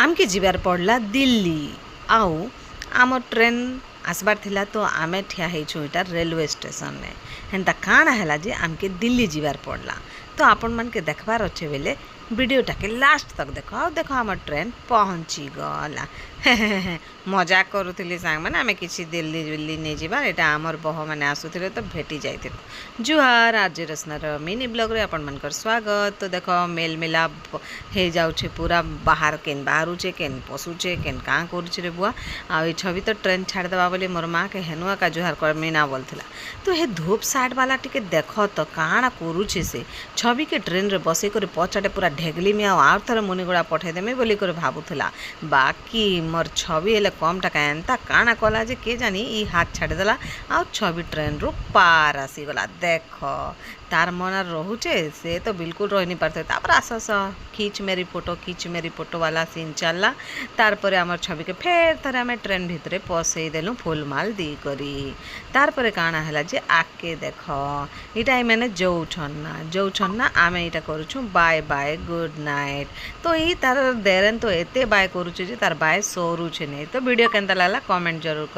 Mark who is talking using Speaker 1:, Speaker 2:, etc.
Speaker 1: आमके जीवार पड़ला दिल्ली आउ आम ट्रेन आसबार थिला तो आमे ठिया हेचु इटा रेलवे स्टेशन ने हेन्ता काଣା हैला जे आमके दिल्ली जीवार पड़ला तो आपण मन के देखबार अच्छे बेले वीडियोटा के लास्ट तक देखो आ देखो आम ट्रेन पहुँची गला मजाक करूली सांग मैंने आम कि दिल्ली दिल्ली नहीं जाबार एटा आमर बह मैंने आसुले तो भेटी जाइए जुहार आज रचनार मिनी ब्लॉग रे आपण मनकर स्वागत। तो देख मेल मिलाप हो जाऊे पूरा बाहर केन बाहरुचे केन पशुचे केन काँ करुचे बुआ आ छवि तो ट्रेन छाड़देवा बोली मोर माँ के हेनुआ का जुहार कर मीना बोलता तो हे धूप साइड वाला टिके देख तो काଣା करुचे से छवि के ट्रेन रे बसई कर पचाटे पूरा ढेगली में आउ थर मुनिगुड़ा पठेदेमी बोली कर भावुला बाकी मोर छवि हेले कम टाका एंता काଣା कला जे के जानी ई हाथ छाड़देला आ छवि ट्रेन रू पार आसीगला देख तार मन रोचे से तो बिल्कुल रही नहीं पारते तापर आस आस खींच मेरी फोटो वाला सीन चलला तार परे आमर छवि के फेर थरे आम ट्रेन भितर पसई देलु फुलमाल दी करी तार परे काଣା हैला जे आके देख इटा मैंने जौछन ना आम इटा करूछु बाय बाय गुड नाइट तो ई तार देरन तो एते बाय करूछु जे तार बाय सरुचे नहीं तो वीडियो केनता लागला कमेंट जरूर।